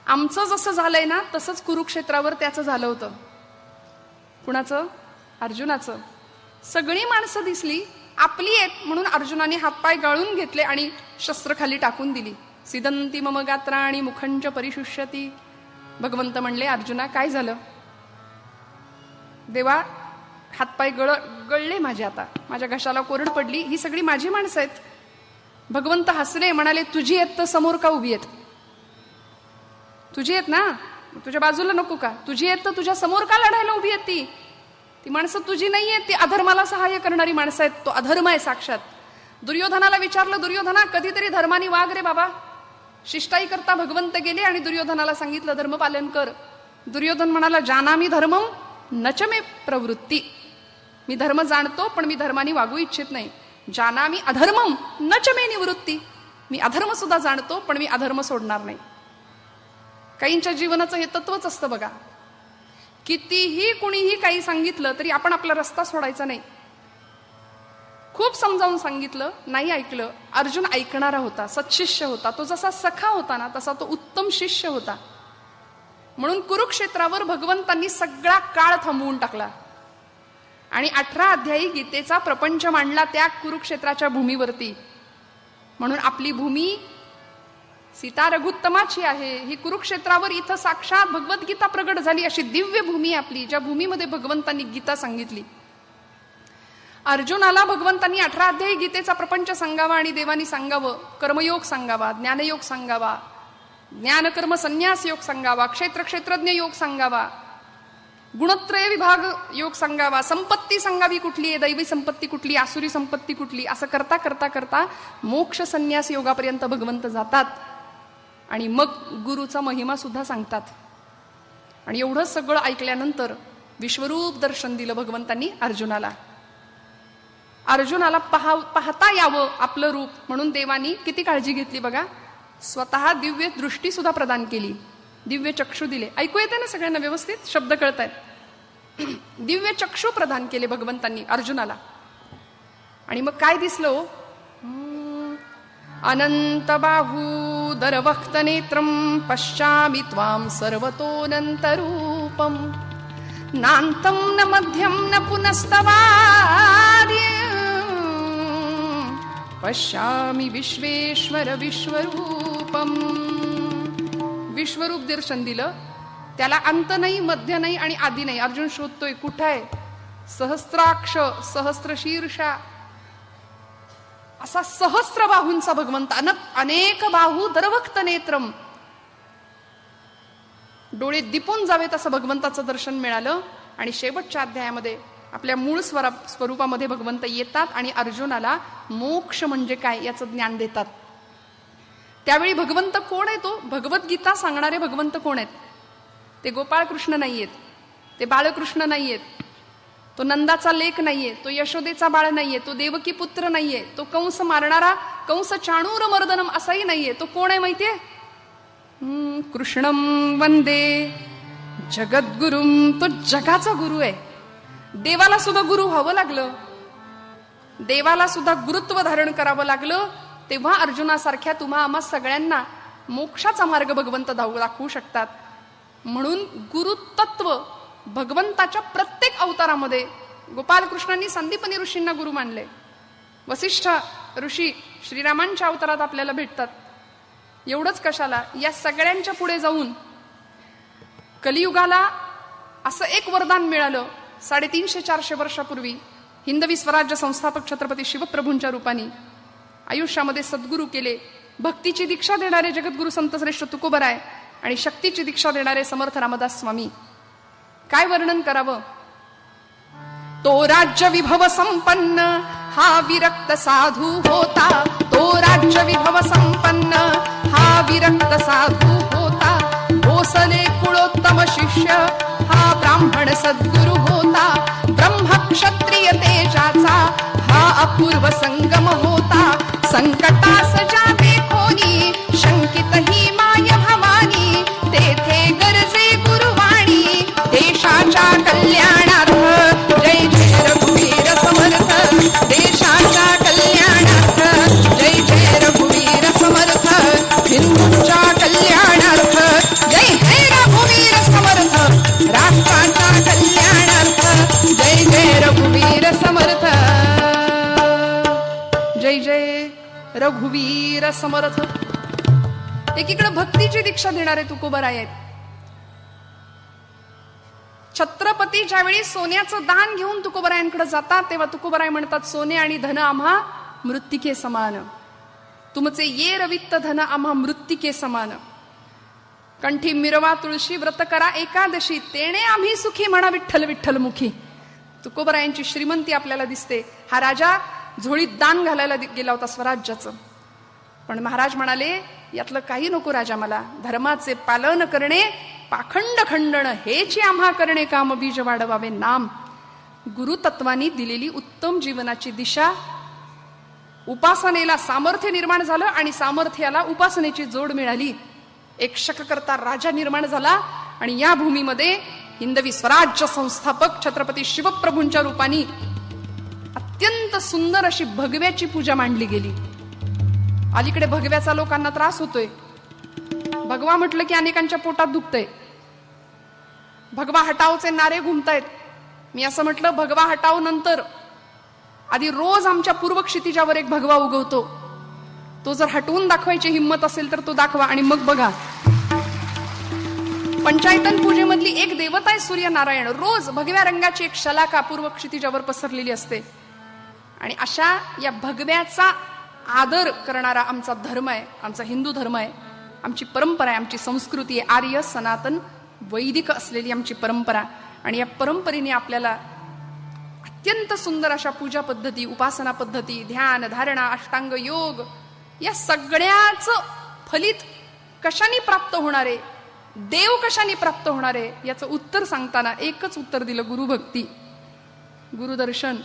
आमचं जसं झालंय ना तसंच कुरुक्षेत्रावर त्याचं झालं होतं. कुणाचं? अर्जुनाचं. सगळी माणसं दिसली, आपली आहेत म्हणून अर्जुनाने हातपाय गाळून घेतले आणि शस्त्र खाली टाकून दिली. सिदंती मम गात्राणि मुखंच परिशुष्यती. भगवंत म्हणले, अर्जुना काय झालं? देवा, हातपाय गळले माझे, आता माझ्या घशाला कोरड पडली, ही सगळी माझी माणसं आहेत. भगवंत हसले, म्हणाले, तुझी आहेत तर समोर का उभी आहेत? तुझी आहेत ना, तुझ्या बाजूला नको का? तुझी आहेत तर तुझ्या समोर का लढायला उभी आहेत? ती माणसं तुझी नाही आहेत, ती अधर्माला सहाय्य करणारी माणसं आहेत. तो अधर्म आहे साक्षात. दुर्योधनाला विचारलं, दुर्योधना कधीतरी धर्माने वाग रे बाबा. शिष्टाई करता भगवंत गेले आणि दुर्योधनाला सांगितलं धर्मपालन कर. दुर्योधन म्हणाला, जानामि धर्मम नच मे प्रवृत्ती. मी धर्म जाणतो पण मी धर्माने वागू इच्छित नाही. जानामि अधर्मम नच मे निवृत्ती. मी अधर्म सुद्धा जाणतो पण मी अधर्म सोडणार नाही. काहींच्या जीवनाचं हे तत्वच असतं बघा. कितीही कुणीही काही सांगितलं तरी आपण आपला रस्ता सोडायचा नाही. खूप समजावून सांगितलं, नाही ऐकलं. अर्जुन ऐकणारा होता, सत्शिष्य होता. तो जसा सखा होता ना तसा तो उत्तम शिष्य होता. म्हणून कुरुक्षेत्रावर भगवंतांनी सगळा काळ थांबवून टाकला आणि 18 अध्यायी गीतेचा प्रपंच मांडला त्या कुरुक्षेत्राच्या भूमीवरती. म्हणून आपली भूमी सीता रघुत्तमाची आहे. ही कुरुक्षेत्रावर इथं साक्षात भगवद्गीता प्रगट झाली अशी दिव्य भूमी आपली, ज्या भूमीमध्ये भगवंतांनी गीता सांगितली. अर्जुनाला भगवंतांनी 18 अध्यायी गीतेचा प्रपंच सांगावा आणि देवानी सांगावं. कर्मयोग सांगावा, ज्ञानयोग सांगावा, ज्ञानकर्म संन्यास योग सांगावा, क्षेत्रज्ञ योग सांगावा, गुणत्रय विभाग योग सांगावा, संपत्ती सांगावी कुठली आहे, दैवी संपत्ती कुठली, आसुरी संपत्ती कुठली, असं करता करता करता मोक्ष संन्यास योगापर्यंत भगवंत जातात आणि मग गुरुचा महिमा सुद्धा सांगतात. आणि एवढं सगळं ऐकल्यानंतर विश्वरूप दर्शन दिलं भगवंतांनी अर्जुनाला. अर्जुनाला पाहता यावं आपलं रूप म्हणून देवानी किती काळजी घेतली बघा. स्वतः दिव्य दृष्टी सुद्धा प्रदान केली, दिव्य चक्षु दिले. ऐकू येते ना सगळ्यांना व्यवस्थित? शब्द कळतायत? दिव्य चक्षु प्रदान केले भगवंतांनी अर्जुनाला. आणि मग काय दिसलं? अनंत बाहूदर वक्त नेत्रम पश्यामि त्वां सर्वतोऽनन्तरूपम नान्तं न मध्यं न पुनस्तवार्य पश्यामि विश्वेश्वर विश्वरूपम. विश्वरूप दर्शन दिलं. त्याला अंत नाही, मध्य नाही आणि आदी नाही. अर्जुन शोधतोय कुठं आहे? सहस्त्राक्ष, सहस्रशीर्षा, असा सहस्त्र बाहूंचा भगवंत. अनेक बाहू दरवक्त नेत्रम, डोळे दिपून जावेत असं भगवंताचं दर्शन मिळालं. आणि शेवटच्या अध्यायामध्ये आपल्या मूळ स्वरूपामध्ये भगवंत येतात आणि अर्जुनाला मोक्ष म्हणजे काय याचं ज्ञान देतात. त्यावेळी भगवंत कोण आहे? तो भगवद्गीता सांगणारे भगवंत कोण आहेत? ते गोपाळकृष्ण नाहीयेत, ते बाळकृष्ण नाहीयेत, तो नंदाचा लेक नाहीये, तो यशोदेचा बाळ नाहीये, तो देवकी पुत्र नाहीये, तो कंस मारणारा कंस चाणूर मर्दनम असाही नाहीये. तो कोण आहे माहितीये? कृष्णम वंदे जगद्गुरुम. तो जगाचा गुरु आहे. देवाला सुद्धा गुरु व्हावं लागलं, देवाला सुद्धा गुरुत्व धारण करावं लागलं. तेव्हा अर्जुनासारख्या तुम्हा आम्हा सगळ्यांना मोक्षाचा मार्ग भगवंत दाखवू शकतात. म्हणून गुरुतत्व भगवंताच्या प्रत्येक अवतारामध्ये गोपालकृष्णांनी संदीपनी ऋषींना गुरु मानले. वसिष्ठ ऋषी श्रीरामांच्या अवतारात आपल्याला भेटतात. एवढंच कशाला, या सगळ्यांच्या पुढे जाऊन कलियुगाला असं एक वरदान मिळालं 350-400 वर्षापूर्वी हिंदवी स्वराज्य संस्थापक छत्रपती शिवप्रभूंच्या रूपाने आयुष्यामध्ये सद्गुरू केले. भक्तीची दीक्षा देणारे जगद्गुरु संत श्रेष्ठ तुकोबराय आणि शक्तीची दीक्षा देणारे समर्थ रामदास स्वामी. काय वर्णन करावं? तो राज्य विभव संपन्न हा विरक्त साधू होता. तो राज्य विभव संपन्न हा विरक्त साधू होता. भोसले कुळोत्तम शिष्य हा ब्राह्मण सद्गुरु होता. ब्रह्म क्षत्रिय तेजाचा हा अपूर्व संगम होता. संकटास जाते कोणी शंकित ही माय भवानी. तेथे गरजे गुरुवाणी देशाच्या कल्याणार्थ. जय जय रघुवीर समर्थ. देशाच्या कल्याणार्थ. जय जय रघुवीर समर्थ. हिंदूंच्या कल्याणार्थ. जय समर्थ. एकीकडे भक्तीची दीक्षा देणारे तुकोबराय आहेत. छत्रपती ज्यावेळी सोन्याचं दान घेऊन तुकोबरायांकडे जातात तेव्हा तुकोबराय म्हणतात, सोने आणि धन आम्हा मृत्तिके समान. तुमचे ये रवित्त धन आम्हा मृत्तिके समान. कंठी मिरवा तुळशी व्रत करा एकादशी, तेणे आम्ही सुखी म्हणा विठ्ठल विठ्ठल मुखी. तुकोबरायांची श्रीमंती आपल्याला दिसते. हा राजा झोळीत दान घालायला गेला होता स्वराज्याचं, पण महाराज म्हणाले यातलं काही नको राजा मला. धर्माचे पालन करणे पाखंड खंडण हेची आम्हा करणे काम, बीज वाढवावे नाम. गुरुतत्वानी दिलेली उत्तम जीवनाची दिशा, उपासनेला सामर्थ्य निर्माण झालं आणि सामर्थ्याला उपासनेची जोड मिळाली. एक शककर्ता राजा निर्माण झाला आणि या भूमीमध्ये हिंदवी स्वराज्य संस्थापक छत्रपती शिवप्रभूंच्या रूपाने अत्यंत सुंदर अशी भगव्याची पूजा मांडली गेली. अलीकडे भगव्याचा लोकांना त्रास होतोय. भगवा म्हटलं की अनेकांच्या पोटात दुखतंय. भगवा हटावचे नारे घुमतायत. मी असं म्हटलं भगवा हटाव नंतर आधी रोज आमच्या पूर्व क्षितिजावर एक भगवा उगवतो. तो जर हटवून दाखवायची हिंमत असेल तर तो दाखवा आणि मग बघा. पंचायतन पूजेमधली एक देवता आहे सूर्यनारायण. रोज भगव्या रंगाची एक शलाका पूर्व क्षितिजावर पसरलेली असते. आणि अशा या भगव्याचा आदर करणारा आमचा धर्म आहे, आमचा हिंदू धर्म आहे, आमची परंपरा आहे, आमची संस्कृती आहे. आर्य सनातन वैदिक असलेली आमची परंपरा. आणि या परंपरेने आपल्याला अत्यंत सुंदर अशा पूजा पद्धती, उपासना पद्धती, ध्यान धारणा, अष्टांग योग या सगळ्याचं फलित कशाने प्राप्त होणारे, देव कशाने प्राप्त होणारे याचं उत्तर सांगताना एकच उत्तर दिलं, गुरुभक्ती, गुरुदर्शन.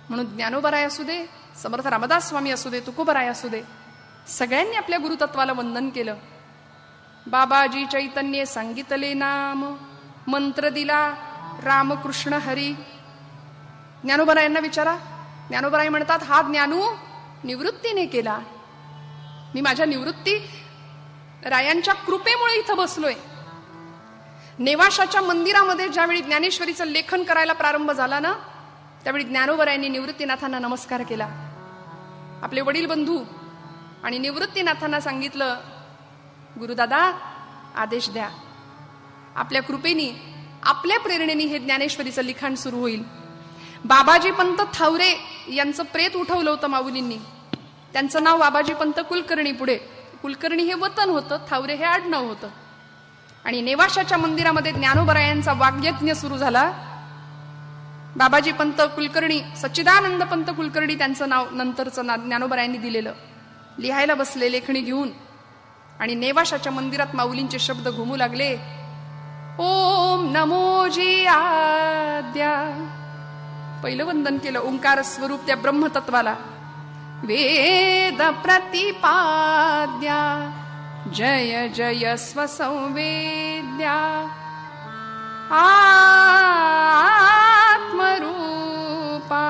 म्हणून ज्ञानोबराय असू दे, समर्थ रामदास स्वामी असू दे, तुकोबराय असू दे, सगळ्यांनी आपल्या गुरुतत्वाला वंदन केलं. बाबाजी चैतन्य सांगितले नाम, मंत्र दिला रामकृष्ण हरी. ज्ञानोबरायांना विचारा. ज्ञानोबराय म्हणतात हा ज्ञानू निवृत्तीने केला. मी माझ्या निवृत्ती रायांच्या कृपेमुळे इथं बसलोय. नेवाशाच्या मंदिरामध्ये ज्यावेळी ज्ञानेश्वरीचं लेखन करायला प्रारंभ झाला ना, त्यावेळी ज्ञानोबरायांनी निवृत्तीनाथांना नमस्कार केला. आपले वडील बंधू आणि निवृत्तीनाथांना सांगितलं, गुरुदादा आदेश द्या. आपल्या कृपेनी, आपल्या प्रेरणेने हे ज्ञानेश्वरीचं लिखाण सुरू होईल. बाबाजी पंत थावरे यांचं प्रेत उठवलं होतं माऊलींनी. त्यांचं नाव बाबाजी पंत कुलकर्णी. पुढे कुलकर्णी हे वतन होतं, थावरे हे आडनाव होतं. आणि नेवाशाच्या मंदिरामध्ये ज्ञानोबरायांचा वाग्यज्ञ सुरू झाला. बाबाजी पंत कुलकर्णी, सच्चिदानंद पंत कुलकर्णी त्यांचं नाव नंतरचं ज्ञानोबरायांनी दिलेलं. लिहायला बसले लेखणी घेऊन आणि नेवाशाच्या मंदिरात माऊलींचे शब्द घुमू लागले. ओम नमोजी आद्या. पहिलं वंदन केलं ओंकार स्वरूप त्या ब्रह्मतत्वाला. वेद प्रतिपाद्या जय जय स्वसंवेद्या आत्मरूपा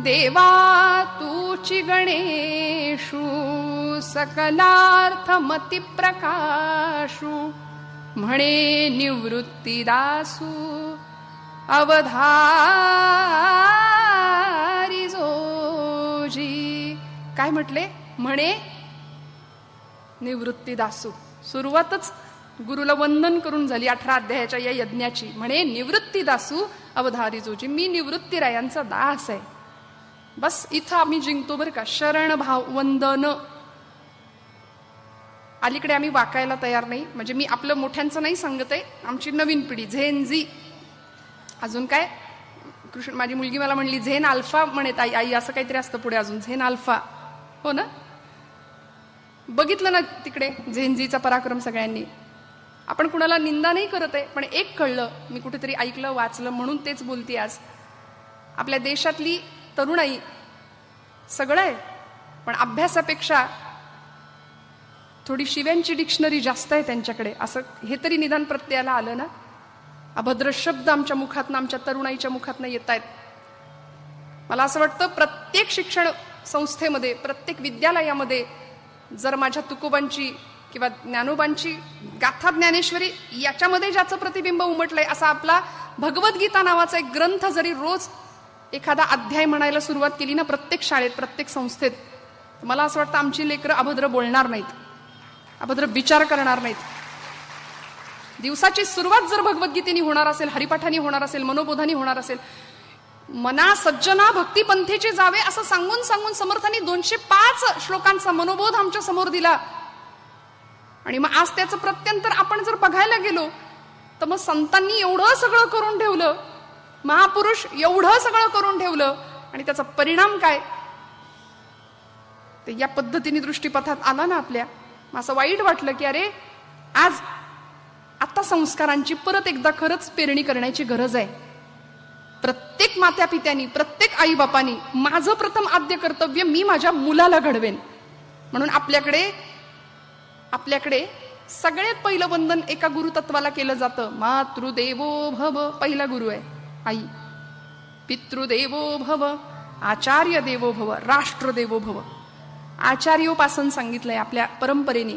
देवा तूची गणेशु सकलार्थमती प्रकाशु म्हणे निवृत्तीदासु अवधारी जोजी. काय म्हटले? म्हणे निवृत्तीदासू. सुरुवातच गुरुला वंदन करून झाली 18 अध्यायाच्या या यज्ञाची. म्हणे निवृत्तीदासू अवधारी जोजी. मी निवृत्तीरायांचा दास आहे. बस इथं आम्ही जिंकतो बरं का. शरण भाव वंदन. अलीकडे आम्ही वाकायला तयार नाही. म्हणजे मी आपलं मोठ्यांचं नाही सांगत आहे, आमची नवीन पिढी झेनझी. अजून काय कृष्ण, माझी मुलगी मला म्हणली झेन अल्फा म्हणत आई आई असं काहीतरी असतं पुढे अजून, झेन अल्फा. हो ना, बघितलं ना तिकडे झेनझीचा पराक्रम सगळ्यांनी. आपण कुणाला निंदा नाही करत आहे, पण एक कळलं, मी कुठेतरी ऐकलं वाचलं म्हणून तेच बोलते आज. आपल्या देशातली तरुणाई सगळं आहे, पण अभ्यासापेक्षा थोडी शिव्यांची डिक्शनरी जास्त आहे त्यांच्याकडे. असं हे तरी निदान प्रत्ययाला आलं ना. अभद्र शब्द आमच्या मुखातनं, आमच्या तरुणाईच्या मुखातनं येत आहेत. मला असं वाटतं प्रत्येक शिक्षण संस्थेमध्ये, प्रत्येक विद्यालयामध्ये जर माझ्या तुकोबांची किंवा ज्ञानोबांची गाथा ज्ञानेश्वरी याच्यामध्ये ज्याचं प्रतिबिंब उमटलंय असा आपला भगवद्गीता नावाचा एक ग्रंथ जरी रोज एखादा अध्याय म्हणायला सुरुवात केली ना प्रत्येक शाळेत, प्रत्येक संस्थेत, मला असं वाटतं आमची लेकरं अभद्र बोलणार नाहीत, अभद्र विचार करणार नाहीत. दिवसाची सुरुवात जर भगवद्गीतेने होणार असेल, हरिपाठाने होणार असेल, मनोबोधाने होणार असेल, मना सज्जना भक्तिपंथीचे जावे असं सांगून सांगून समर्थांनी 205 श्लोकांचा मनोबोध आमच्या समोर दिला. आणि मग आज त्याचं प्रत्यंतर आपण जर बघायला गेलो तर मग संतांनी एवढं सगळं करून ठेवलं, महापुरुष एवढं सगळं करून ठेवलं, आणि त्याचा परिणाम काय ते या पद्धतीने दृष्टीपथात आला ना आपल्या. असं वाईट वाटलं की अरे आज आता संस्कारांची परत एकदा खरंच पेरणी करण्याची गरज आहे. प्रत्येक मात्या पित्यांनी, प्रत्येक आई बापांनी माझं प्रथम आद्य कर्तव्य मी माझ्या मुलाला घडवेन. म्हणून आपल्याकडे सगळ्यात पहिलं वंदन एका गुरुतत्वाला केलं जातं. मातृदेवो भव पहिला गुरु आहे आई, पितृदेवो भव, आचार्य देवो भव, राष्ट्रदेवो भव. आचार्योपासन सांगितलंय आपल्या परंपरेने.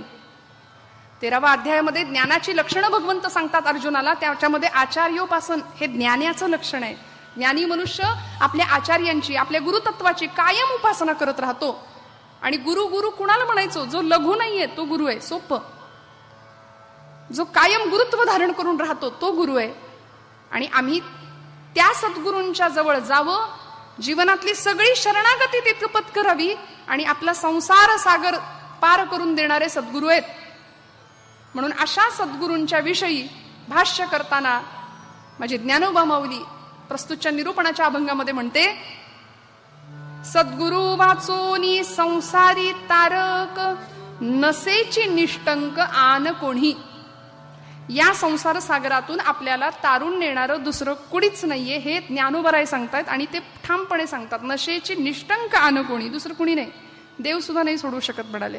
13व्या अध्यायामध्ये ज्ञानाची लक्षणं भगवंत सांगतात अर्जुनाला. त्याच्यामध्ये आचार्योपासन हे ज्ञानाचं लक्षण आहे. ज्ञानी मनुष्य आपल्या आचार्यांची, आपल्या गुरुतत्वाची कायम उपासना करत राहतो. आणि गुरु कुणाला म्हणायचो? जो लघु नाहीये तो गुरु आहे, सोपं. जो कायम गुरुत्व धारण करून राहतो तो गुरु आहे. आणि आम्ही त्या सद्गुरूंच्या जवळ जावं, जीवनातली सगळी शरणागती तिथं पत्करावी, आणि आपला संसार सागर पार करून देणारे सद्गुरू आहेत. म्हणून अशा सद्गुरूंच्या विषयी भाष्य करताना माझी ज्ञानोबा माऊली प्रस्तुतच्या निरूपणाच्या अभंगामध्ये म्हणते, सद्गुरु वाचोनी संसारी तारक, नसेची निष्टंक आन कोणी. या संसार सागरातून आपल्याला तारून नेणारं दुसरं कुणीच नाहीये हे ज्ञानोबराय सांगतायत. आणि ते ठामपणे सांगतात, नशेची निष्टंक आन कोणी, दुसरं कुणी नाही. देव सुद्धा नाही सोडू शकत म्हणाले.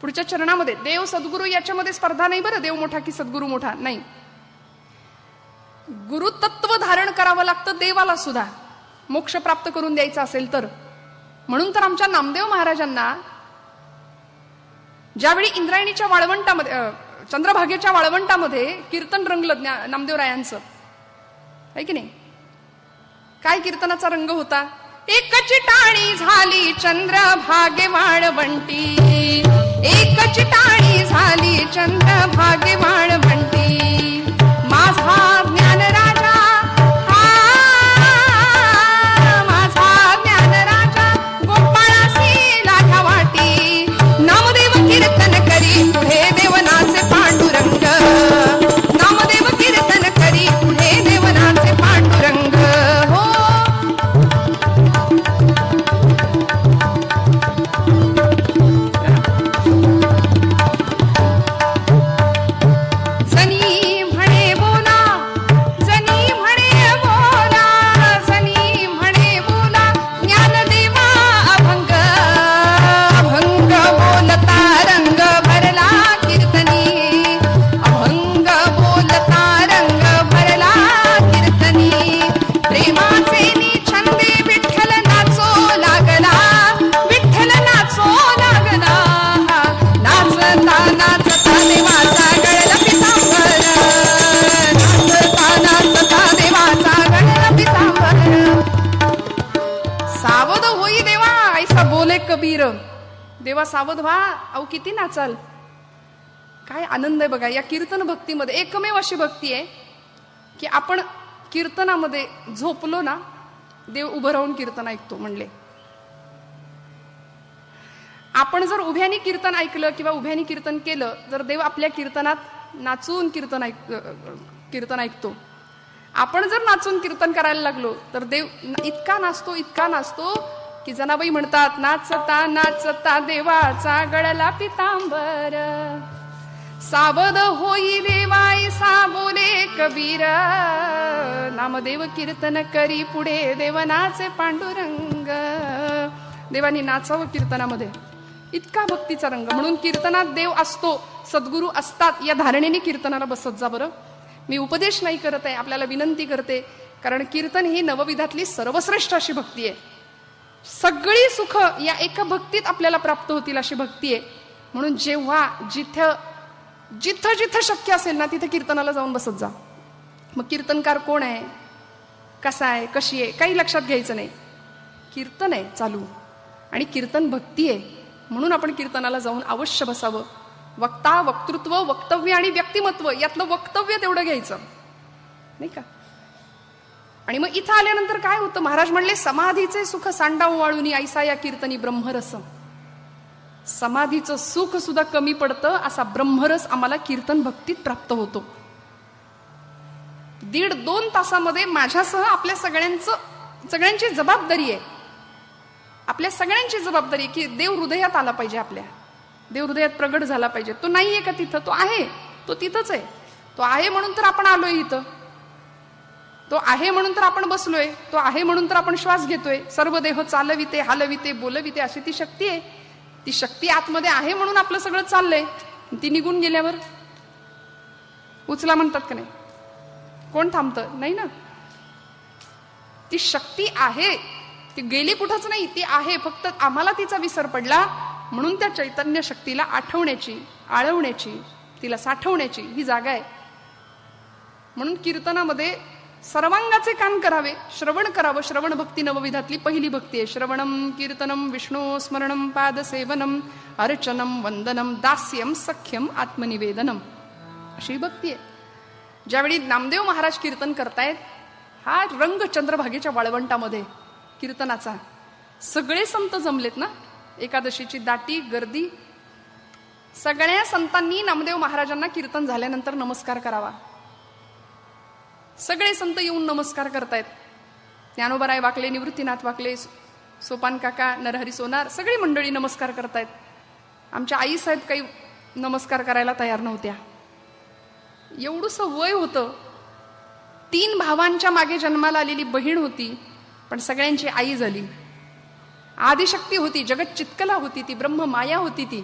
पुढच्या चरणामध्ये देव सद्गुरू याच्यामध्ये स्पर्धा नाही बरं, देव मोठा की सद्गुरू मोठा नाही. गुरुतत्व धारण करावं लागतं देवाला सुद्धा, मोक्ष प्राप्त करून द्यायचा असेल तर. म्हणून तर आमच्या नामदेव महाराजांना ज्यावेळी इंद्रायणीच्या वाळवंटामध्ये, चंद्रभागेच्या वाळवंटामध्ये कीर्तन रंगलं नामदेवरायांचं, आहे की नाही? काय कीर्तनाचा रंग होता? एकच टाणी झाली चंद्रभागे वाळवंटी, एकच टाणी झाली चंद्रभागे वाळवंटी. माझा ज्ञान राजा, माझा ज्ञान राजा, गोपाळासी लाठा वाटी. नामदेव कीर्तन करी पुढे देवनाचे पांडुरंग, नामदेव कीर्तन करी पुढे देवनाचे पांडुरंग. हो जनी म्हणे बोला, जनी म्हणे बोला, जनी म्हणे बोला, ज्ञानदेवा अभंग, अभंग बोलता रंग भरला कीर्तनी, अभंग बोलता रंग भरला कीर्तनी. प्रेमाचे छंदे विठ्ठल नाचो लागला, विठ्ठल नाचो लागला. नाचता नाचता देवाचा गळला पितांबर, नाचता नाचता देवाचा गळला पितांबर. सावध होई देवा ऐसा बोले कबीर. देवा सावध व्हा, अहो किती नाचाल. काय आनंद आहे बघा या कीर्तन भक्तीमध्ये. एकमेव अशी भक्ती आहे की आपण कीर्तनामध्ये झोपलो ना, देव उभं राहून कीर्तन ऐकतो म्हणले. आपण जर उभ्यानी कीर्तन ऐकलं किंवा उभ्यानी कीर्तन केलं तर देव आपल्या कीर्तनात नाचून कीर्तन ऐकतो. आपण जर नाचून कीर्तन करायला लागलो तर देव इतका नाचतो, इतका नाचतो की जनाबाई म्हणतात, नाचता नाचता देवाचा गळला पितांबर. सावध होई देवाय सा बोले कबीर, नामदेव कीर्तन करी पुढे देवनाचे पांडुरंग. देवानी नाचावं कीर्तनामध्ये, इतका भक्तीचा रंग. म्हणून कीर्तनात देव असतो, सद्गुरू असतात या धारणेने कीर्तनाला बसत जा बरं. मी उपदेश नाही करत आहे, आपल्याला विनंती करते, कारण कीर्तन ही नवविधातली सर्वश्रेष्ठ अशी भक्ती आहे. सगळी सुख या एका भक्तीत आपल्याला प्राप्त होतील अशी भक्ती आहे. म्हणून जेव्हा जिथं जिथं शक्य असेल ना तिथे कीर्तनाला जाऊन बसत जा. मग कीर्तनकार कोण आहे, कसा आहे, कशी आहे, काही लक्षात घ्यायचं नाही. कीर्तन आहे चालू, आणि कीर्तन भक्ती आहे, म्हणून आपण कीर्तनाला जाऊन अवश्य बसावं. वक्ता, वक्तृत्व, वक्तव्य आणि व्यक्तिमत्व यातलं वक्तव्य तेवढं घ्यायचं नाही का. आणि मग इथं आल्यानंतर काय होतं, महाराज म्हणले समाधीचे सुख सांडाव वाळूनी ऐसा या कीर्तनी ब्रह्मरस. समाधीचं सुख सुद्धा कमी पडतं, असा ब्रह्मरस आम्हाला कीर्तन भक्तीत प्राप्त होतो. 1.5-2 तासामध्ये माझ्यासह आपल्या सगळ्यांची जबाबदारी आहे, आपल्या सगळ्यांची जबाबदारी आहे की देव हृदयात आला पाहिजे, आपल्या देव हृदयात प्रगट झाला पाहिजे. तो नाहीये का तिथं, तो आहे, तो तिथंच आहे. तो आहे म्हणून तर आपण आलोय इथं, तो आहे म्हणून तर आपण बसलोय, तो आहे म्हणून तर आपण श्वास घेतोय. सर्व देह चालविते, हलविते, बोलविते अशी ती शक्ती आहे. ती शक्ती आतमध्ये आहे म्हणून आपलं सगळं चाललंय. ती निघून गेल्यावर उचला म्हणतात का नाही, कोण थांबतं? नाही ना. ती शक्ती आहे, ती गेली कुठंच नाही, ती आहे. फक्त आम्हाला तिचा विसर पडला म्हणून त्या चैतन्य शक्तीला आठवण्याची, आळवण्याची, तिला साठवण्याची ही जागा आहे. म्हणून कीर्तनामध्ये सर्वांगाचे कान करावे, श्रवण करावं. श्रवण भक्ती नवविधातली पहिली भक्ती आहे. श्रवणम कीर्तनम विष्णू स्मरणम पादसेवनम अर्चनम वंदनम दास्यम सख्यम आत्मनिवेदनम अशी भक्ती आहे. ज्यावेळी नामदेव महाराज कीर्तन करतायत, हा रंग चंद्रभागेच्या वाळवंटामध्ये कीर्तनाचा सगळे संत जमलेत ना. एकादशीची दाटी गर्दी, सगळ्या संतांनी नामदेव महाराजांना कीर्तन झाल्यानंतर नमस्कार करावा. सगळे संत येऊन नमस्कार करतायत. ज्ञानोबाराय वाकले, निवृत्तीनाथ वाकले, सोपान काका, नरहरी सोनार, सगळी मंडळी नमस्कार करतायत. आमच्या आई साहेब काही नमस्कार करायला तयार नव्हत्या. एवढंसं वय होतं. 3 भावांच्या मागे जन्माला आलेली बहीण होती, पण सगळ्यांची आई झाली. आदिशक्ती होती, जगत चित्कला होती, ती ब्रह्म माया होती.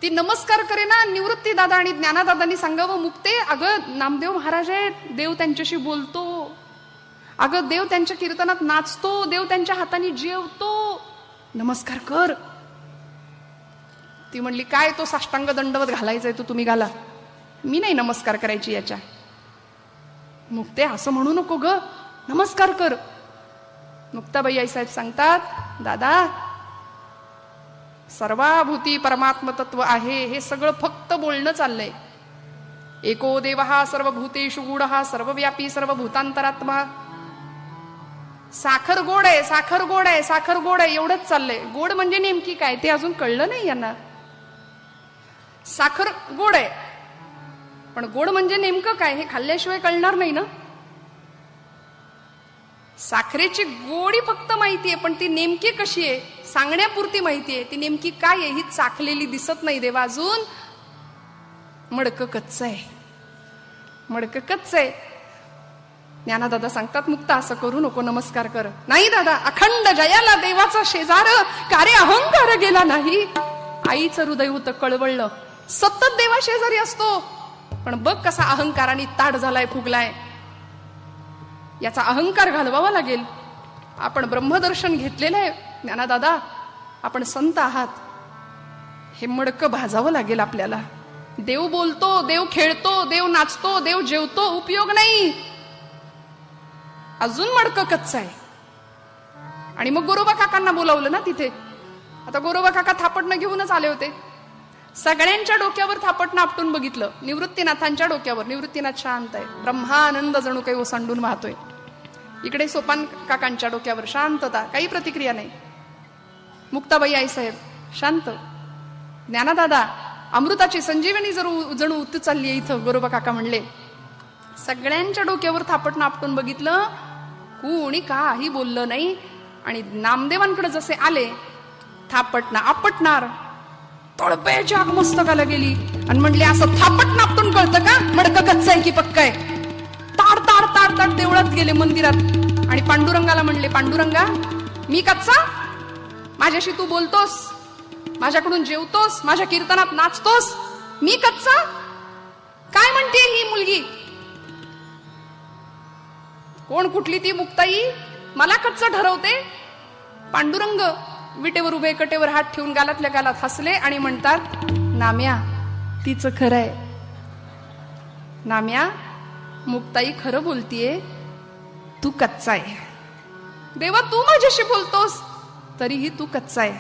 ती नमस्कार करेना. निवृत्ती दादा आणि ज्ञानादादांनी सांगावं, मुक्ते अगं नामदेव महाराज आहेत, देव त्यांच्याशी बोलतो, अगं देव त्यांच्या कीर्तनात नाचतो, देव त्यांच्या हाताने जेवतो, नमस्कार कर. ती म्हणली, काय तो साष्टांग दंडवत घालायचाय तो तुम्ही घाला, मी नाही नमस्कार करायची याच्या. मुक्ते असं म्हणू नको ग, नमस्कार कर. मुक्ताबाई आई साहेब सांगतात, दादा सर्वाभूती परमात्म तत्व आहे, हे सगळं फक्त बोलणं चाललंय. एको देव हा सर्वभूतेषु गूढ हा सर्वव्यापी सर्वभूतांतरात्मा. साखर गोड आहे, साखर गोड आहे, साखर गोड आहे एवढंच चाललंय. गोड म्हणजे नेमकी काय ते अजून कळलं नाही यांना. साखर गोड आहे, पण गोड म्हणजे नेमकं काय हे खाल्ल्याशिवाय कळणार नाही ना. साखरेची गोडी फक्त माहितीये, पण ती नेमकी कशी आहे सांगण्यापुरती माहितीये. ती नेमकी काय आहे ही चाखलेली दिसत नाही देवा अजून. मडकं कच्च आहे, मडकं कच्च आहे. ज्ञानादादा सांगतात, मुक्ता असं करू नको, नमस्कार कर. नाही दादा, अखंड जयाला देवाचा शेजार, कार्य अहंकार गेला नाही. आईचं हृदय होतं कळवळलं, सतत देवा शेजारी असतो, पण बघ कसा अहंकाराने ताट झालाय, फुगलाय. याचा अहंकार घालवावा लागेल. आपण ब्रह्मदर्शन घेतलेलं आहे ज्ञानादादा, आपण संत आहात, हे मडकं भाजावं लागेल आपल्याला. देव बोलतो, देव खेळतो, देव नाचतो, देव जेवतो, उपयोग नाही, अजून मडकं कच्चं आहे. आणि मग गोरोबा काकांना बोलावलं ना तिथे. आता गोरोबा काका थापटणं घेऊनच आले होते. सगळ्यांच्या डोक्यावर थापटणं आपटून बघितलं. निवृत्तीनाथांच्या डोक्यावर, निवृत्तीनाथ शांत आहे, ब्रह्मानंद जणू काही ओसांडून वाहतोय. इकडे सोपान काकांच्या डोक्यावर शांतता, काही प्रतिक्रिया नाही. मुक्ताबाई आई साहेब शांत. ज्ञानादादा अमृताची संजीवनी जणू उतू चालली आहे इथं. गोरोबा काका म्हणले, सगळ्यांच्या डोक्यावर थापटणं आपटून बघितलं, कोणी काही बोललं नाही. आणि नामदेवांकडे जसे आले, थापटणं आपटणार, तळपायाची आग मस्तकाला गेली आणि म्हणले, असं थापटणं आपटून कळतं का मडकं कच्चं आहे की पक्क आहे. ताड ताड ताड ताड देवळात गेले, मंदिरात, आणि पांडुरंगाला म्हणले, पांडुरंगा मी कच्चा, माझ्याशी तू बोलतोस, माझ्याकडून जेवतोस, माझ्या कीर्तनात नाचतोस, मी कच्चा. काय म्हणते ही मुलगी, कोण कुठली ती मुक्ताई, मला कच्चा ठरवते. पांडुरंग विटेवर उभे, कटेवर हात ठेवून गालातल्या गालात हसले आणि म्हणतात, नाम्या तिचं खरंय, नाम्या मुक्ताई खरं बोलतीये, तू कच्चा आहे. देवा तू माझ्याशी बोलतोस, तरीही तू कच्चा आहे,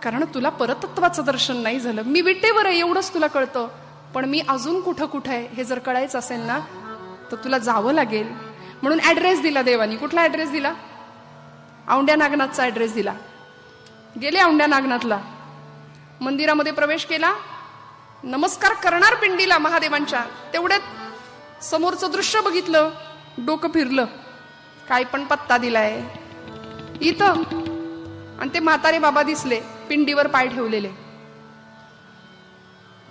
कारण तुला परतत्वाचं दर्शन नाही झालं. मी विटेवर आहे एवढंच तुला कळतं, पण मी अजून कुठं कुठं आहे हे जर कळायचं असेल ना तर तुला जावं लागेल. म्हणून ऍड्रेस दिला देवानी. कुठला ऍड्रेस दिला? औंड्या नागनाथचा ऍड्रेस दिला. गेले औंड्या नागनाथला, मंदिरामध्ये प्रवेश केला, नमस्कार करणार पिंडीला महादेवांच्या, तेवढ्यात समोरचं दृश्य बघितलं, डोकं फिरलं. काय पण पत्ता दिलाय इथं, आणि ते म्हातारे बाबा दिसले पिंडीवर पाय ठेवलेले.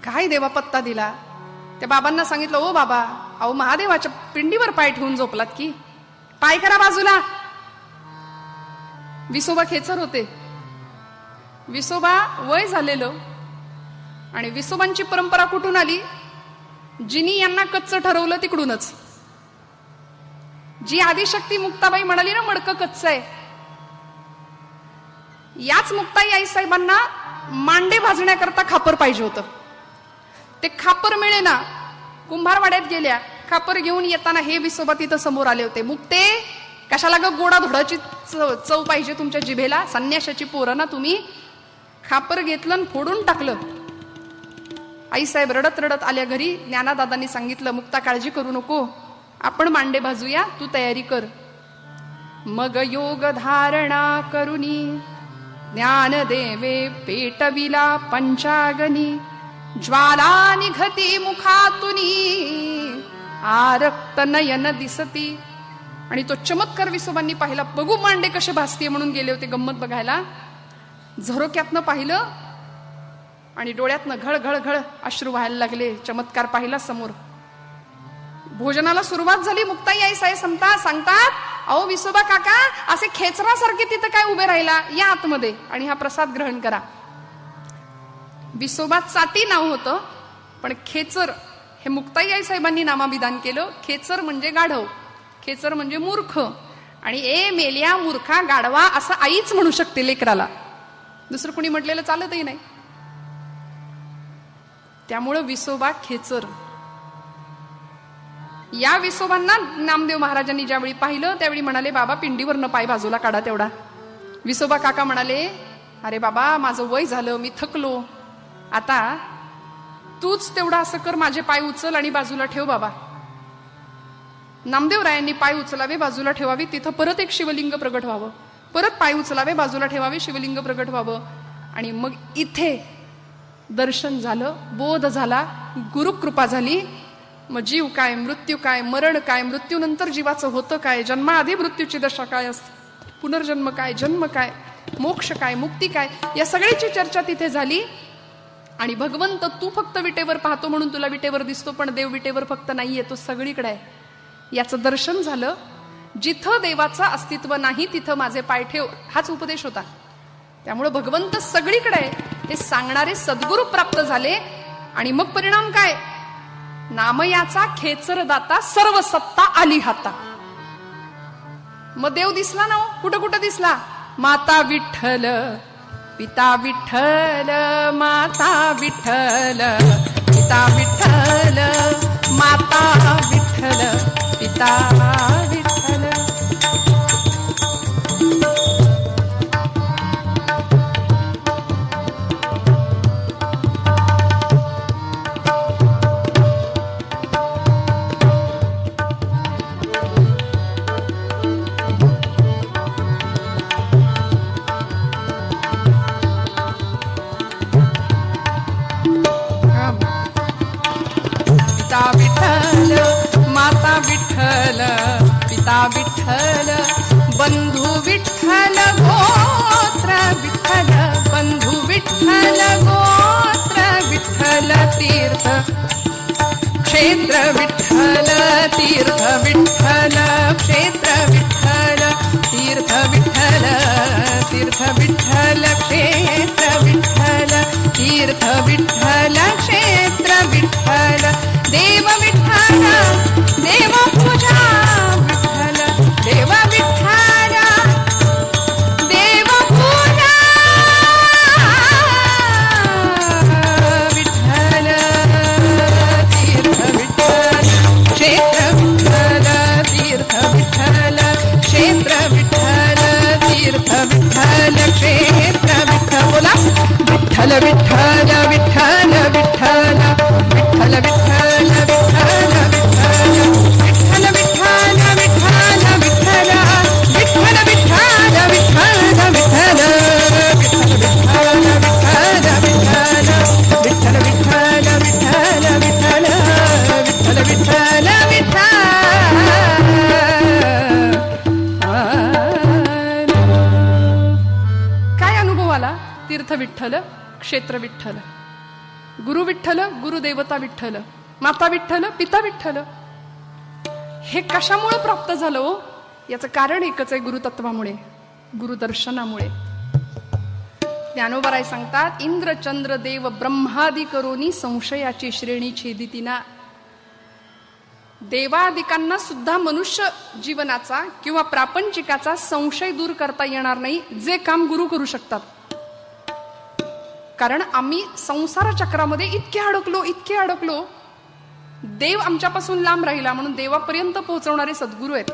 काय देवा पत्ता दिला? त्या बाबांना सांगितलं, ओ बाबा, अहो महादेवाच्या पिंडीवर पाय ठेवून झोपलात की, पाय करा बाजूला. विसोबा खेचर होते. विसोबा वय झालेलं, आणि विसोबांची परंपरा कुठून आली? जिनी यांना कच्च ठरवलं तिकडूनच. जी आदिशक्ती मुक्ताबाई म्हणाली ना मडकं कच्च आहे, याच मुक्ताई आई साहेबांना मांडे भाजण्याकरता खापर पाहिजे होतं. ते खापर मिळेना. कुंभारवाड्यात गेल्या, खापर घेऊन येताना हे विसोबा तिथं समोर आले होते. मुक्ते, कशाला ग गोडा धोडाची चव पाहिजे तुमच्या जिभेला? संन्याशाची पोरं ना तुम्ही. खापर घेतलं आणि फोडून टाकलं. आईसाहेब रडत रडत आल्या घरी. ज्ञानादादांनी सांगितलं, मुक्ता काळजी करू नको, आपण मांडे भाजूया, तू तयारी कर. मग योग धारणा करुनी ज्ञानदेवे पेटविला पंचागनी, ज्वाला निघती मुखातुनी आरक्त नयन दिसती. आणि तो चमत्कार विसोबांनी पाहिला. बघू मांडे कसे भासतीये म्हणून गेले होते गंमत बघायला. झरोक्यातनं पाहिलं आणि डोळ्यातनं घळ घळ घळ अश्रू व्हायला लागले. चमत्कार पाहिला समोर. भोजनाला सुरुवात झाली. मुक्ताई आई साहेब सांगतात, अहो विसोबा काका, असे खेचरासारखे तिथं काय उभे राहिला, या आतमध्ये आणि हा प्रसाद ग्रहण करा. विसोबा चाटी नाव होतं, पण खेचर हे मुक्ताई आई साहेबांनी नामाभिधान केलं. खेचर म्हणजे गाढव, खेचर म्हणजे मूर्ख. आणि ए मेल्या मूर्खा गाढवा असं आईच म्हणू शकते लेकराला, दुसरं कोणी म्हटलेलं चालतही नाही. त्यामुळं विसोबा खेचर. या विसोबांना नामदेव महाराजांनी ज्यावेळी पाहिलं त्यावेळी म्हणाले, बाबा पिंडीवरनं पाय बाजूला काढा तेवढा. विसोबा काका म्हणाले, अरे बाबा माझं वय झालं, मी थकलो, आता तूच तेवढा असं कर, माझे पाय उचल आणि बाजूला ठेव बाबा. नामदेवरायांनी पाय उचलावे, बाजूला ठेवावे, तिथं परत एक शिवलिंग प्रगट व्हावं, परत पाय उचलावे, बाजूला ठेवावे, शिवलिंग प्रगट व्हावं. आणि मग इथे दर्शन झालं, बोध झाला, गुरुकृपा झाली. मग जीव काय, मृत्यू काय, मरण काय, मृत्यूनंतर जीवाचं होतं काय, जन्माआधी मृत्यूची दशा काय असते, पुनर्जन्म काय, जन्म काय, मोक्ष काय, मुक्ती काय, या सगळ्याची चर्चा तिथे झाली. आणि भगवंत तू फक्त विटेवर पाहतो म्हणून तुला विटेवर दिसतो, पण देव विटेवर फक्त नाहीये, तो सगळीकडे आहे, याचं दर्शन झालं. जिथं देवाचं अस्तित्व नाही तिथं माझे पाय ठेव, हाच उपदेश होता. त्यामुळे भगवंत सगळीकडे आहे हे सांगणारे सद्गुरू प्राप्त झाले. आणि मग परिणाम काय? नामयाचा खेचर दाता, सर्व सत्ता आली हाता. मग देव दिसला ना, कुठं कुठं दिसला? माता विठ्ठल, पिता विठ्ठल, माता विठ्ठल, पिता विठ्ठल, माता विठ्ठल, पिता विठ्ठल. पिता विठ्ठल, बंधू विठ्ठल, गोत्र विठ्ठल, बंधू विठ्ठल, गोत्र विठ्ठल, तीर्थ क्षेत्र विठ्ठल, तीर्थ विठ्ठल, क्षेत्र विठ्ठल, तीर्थ विठ्ठल, तीर्थ विठ्ठल, क्षेत्र विठ्ठल, तीर्थ विठ्ठल, क्षेत्र विठ्ठल, देव विठ्ठल, देव पूजा विठ्ठल, देव विठ्ठल, देव पूजा विठ्ठल, तीर्थ विठ्ठल, क्षेत्र विठ्ठल, तीर्थ विठ्ठल, क्षेत्र विठ्ठल, क्षेत्र विठ्ठल, गुरु विठ्ठल, गुरुदेवता विठ्ठल, माता विठ्ठल, पिता विठ्ठल. हे कशामुळे प्राप्त झालं हो? याचं कारण एकच आहे, गुरुतत्वामुळे, गुरुदर्शनामुळे. ज्ञानोबराय सांगतात, इंद्र चंद्र देव ब्रह्मादि करोनी संशयाची श्रेणी छेदितीना. देवादिकांना सुद्धा मनुष्य जीवनाचा किंवा प्रापंचिकाचा संशय दूर करता येणार नाही, जे काम गुरु करू शकतात. कारण आम्ही संसार चक्रामध्ये इतके अडकलो, देव आमच्यापासून लांब राहिला म्हणून देवापर्यंत पोहोचवणारे सद्गुरू आहेत.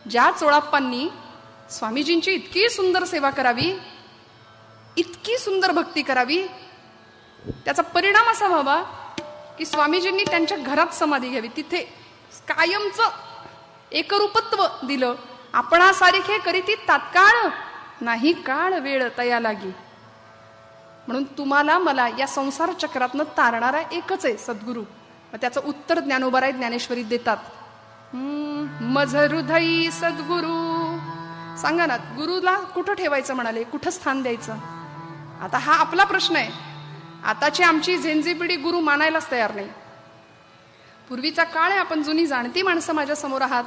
ज्या चोळाप्पांनी स्वामीजींची इतकी सुंदर सेवा करावी, इतकी सुंदर भक्ती करावी, त्याचा परिणाम असा व्हावा की स्वामीजींनी त्यांच्या घरात समाधी घ्यावी, तिथे कायमचं एकरूपत्व दिलं. आपणासारखे करीती तात्काळ, नाही काळ वेळ तया लागी. म्हणून तुम्हाला मला या संसार चक्रातनं तारणारा एकच आहे सद्गुरू. त्याचं उत्तर ज्ञानोबराय ज्ञानेश्वरीत देतात. मज हृदयी सद्गुरू. सांगा ना, गुरुला कुठं ठेवायचं म्हणाले, कुठं स्थान द्यायचं? आता हा आपला प्रश्न आहे. आताची आमची झेंझी पिढी गुरु मानायलाच तयार नाही. पूर्वीचा काळ आहे, आपण जुनी जाणती माणसं माझ्या समोर आहात.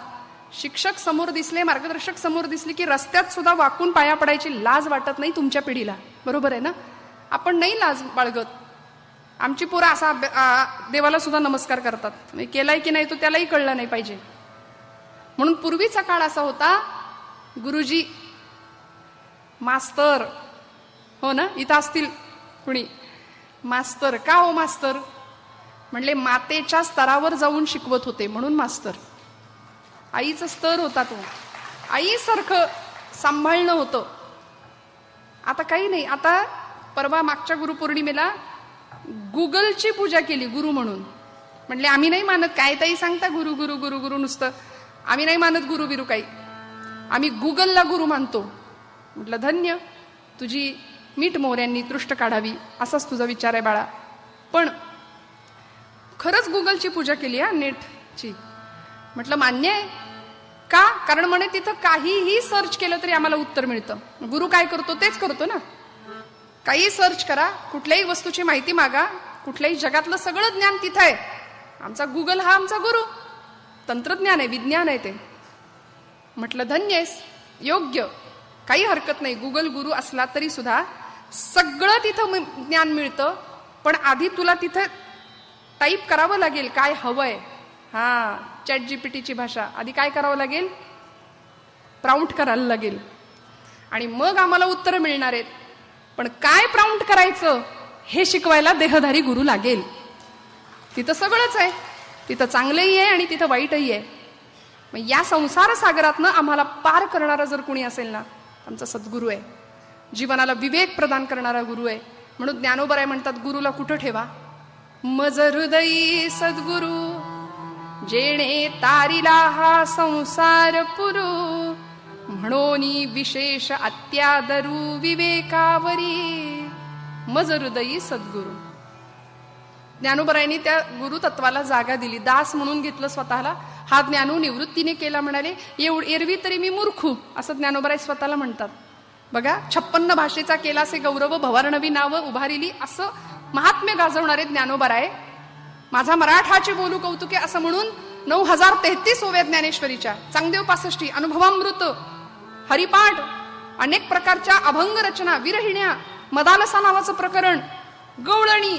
शिक्षक समोर दिसले, मार्गदर्शक समोर दिसले की रस्त्यात सुद्धा वाकून पाया पडायची लाज वाटत नाही तुमच्या पिढीला. बरोबर आहे ना? आपण नाही लाज बाळगत. आमची पोरं असा देवाला सुद्धा नमस्कार करतात, केलाय की नाही तो त्यालाही कळलं नाही पाहिजे. म्हणून पूर्वीचा काळ असा होता, गुरुजी मास्तर, हो ना, इथं असतील कुणी मास्तर. का हो मास्तर? म्हणले मातेच्या स्तरावर जाऊन शिकवत होते म्हणून मास्तर. आईचा स्तर होता तो, आईसारखं सांभाळणं होतं. आता काही नाही. आता परवा मागच्या गुरुपौर्णिमेला गुगलची पूजा केली गुरु म्हणून. म्हणले आम्ही नाही मानत, काय ताई सांगता गुरु गुरु गुरु गुरु नुसतं, आम्ही नाही मानत गुरु बिरू काही, आम्ही गुगलला गुरु मानतो. म्हटलं धन्य, तुझी मीठ मोहऱ्यांनी दृष्ट काढावी असाच तुझा विचार आहे बाळा. पण खरंच गुगलची पूजा केली हा, नेटची. म्हटलं मान्य आहे का? कारण म्हणे तिथं काहीही सर्च केलं तरी आम्हाला उत्तर मिळतं. गुरु काय करतो तेच करतो ना. काही सर्च करा, कुठल्याही वस्तूची माहिती मागा, कुठल्याही जगातलं सगळं ज्ञान तिथं आहे. आमचा गुगल हा आमचा गुरु, तंत्रज्ञान आहे, विज्ञान आहे ते. म्हटलं धन्य आहेस, योग्य, काही हरकत नाही. गुगल गुरु असला तरी सुद्धा सगळं तिथं ज्ञान मिळतं. पण आधी तुला तिथं टाईप करावं लागेल काय हवंय. हा, ChatGPTची भाषा. आधी काय करावं लागेल? प्राउंट करायला लागेल आणि मग आम्हाला उत्तर मिळणार आहेत. पण काय प्राउंट करायचं हे शिकवायला देहधारी गुरु लागेल. तिथं सगळंच आहे, तिथं चांगलंही आहे आणि तिथं वाईटही आहे. मग या संसार सागरातनं आम्हाला पार करणारा जर कोणी असेल ना, आमचा सद्गुरू आहे. जीवनाला विवेक प्रदान करणारा गुरु आहे. म्हणून ज्ञानोबराय म्हणतात, गुरुला कुठं ठेवा? मज हृदयी सद्गुरू, जेणे तारिला हा संसार पुरू, म्हणोनी विशेष अत्यादरू विवेकावरी. मज हृदयी सद्गुरू. ज्ञानोबरायांनी त्या गुरुतत्वाला जागा दिली. दास म्हणून घेतलं स्वतःला. हा ज्ञानू निवृत्तीने केला म्हणाले. एरवी तरी मी मूर्खू असं ज्ञानोबराय स्वतःला म्हणतात. बघा, 56 भाषेचा केलासे गौरव, भवार्णवी नाव उभारिली असं महात्म्य गाजवणारे ज्ञानोबराय. माझा मराठाचे बोलू कौतुके असं म्हणून 9033 ओव्या ज्ञानेश्वरीच्या, चांगदेव 65, अनुभवामृत, हरिपाठ, अनेक प्रकारच्या अभंग रचना, विरहिण्या, मदालसा नावाचं प्रकरण, गवळणी,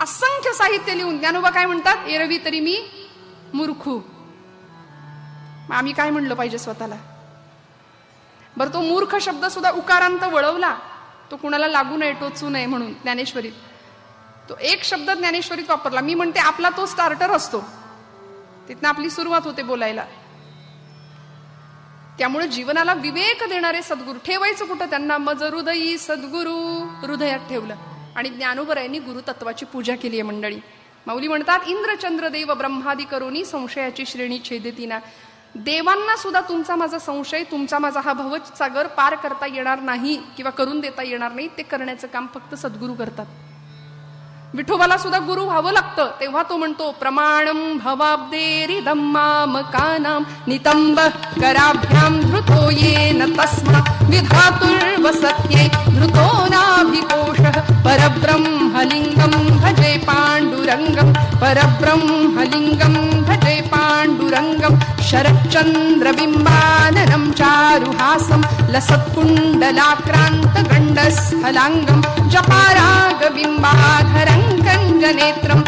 असंख्य साहित्य लिहून ज्ञानोबा काय म्हणतात? एरवी तरी मी मूर्खू. आम्ही काय म्हणलं पाहिजे स्वतःला? बरं, तो मूर्ख शब्द सुद्धा उकारांत वळवला, तो कुणाला लागू नये, टोचू नये म्हणून ज्ञानेश्वरीत. तो एक शब्द ज्ञानेश्वरीत वापरला. मी म्हणते आपला तो स्टार्टर असतो, तिथनं आपली सुरुवात होते बोलायला. त्यामुळे जीवनाला विवेक देणारे सद्गुरू ठेवायचं कुठं? त्यांना मज हृदयी सद्गुरू, हृदयात ठेवलं. आणि ज्ञानोबरायांनी गुरुतत्वाची पूजा केली आहे मंडळी. माऊली म्हणतात, इंद्रचंद्र देव ब्रह्मादि करोनी संशयाची श्रेणी छेदेतीना. देवांना सुद्धा तुमचा माझा संशय, तुमचा माझा हा भवसागर पार करता येणार नाही किंवा करून देता येणार नाही. ते करण्याचं काम फक्त सद्गुरू करतात. विठोबाला सुद्धा गुरु व्हावं लागतं. तेव्हा तो म्हणतो प्रमाणम भवाब्देरिदं मामकानां नितंब कराभ्याम धृतो येन तस्मा विधातुर्वसत्ये धृतो नाभिकोशः परब्रह्मलिंगं भजे पांडुरंगं परब्रह्मलिंगं भजे पांडुरंगं शरच्चंद्रबिंबाननं चारुहासं लसत्कुण्डलाक्रान्तगण्डस्थलाङ्गं जपारागबिंबाधरं कञ्जनेत्रं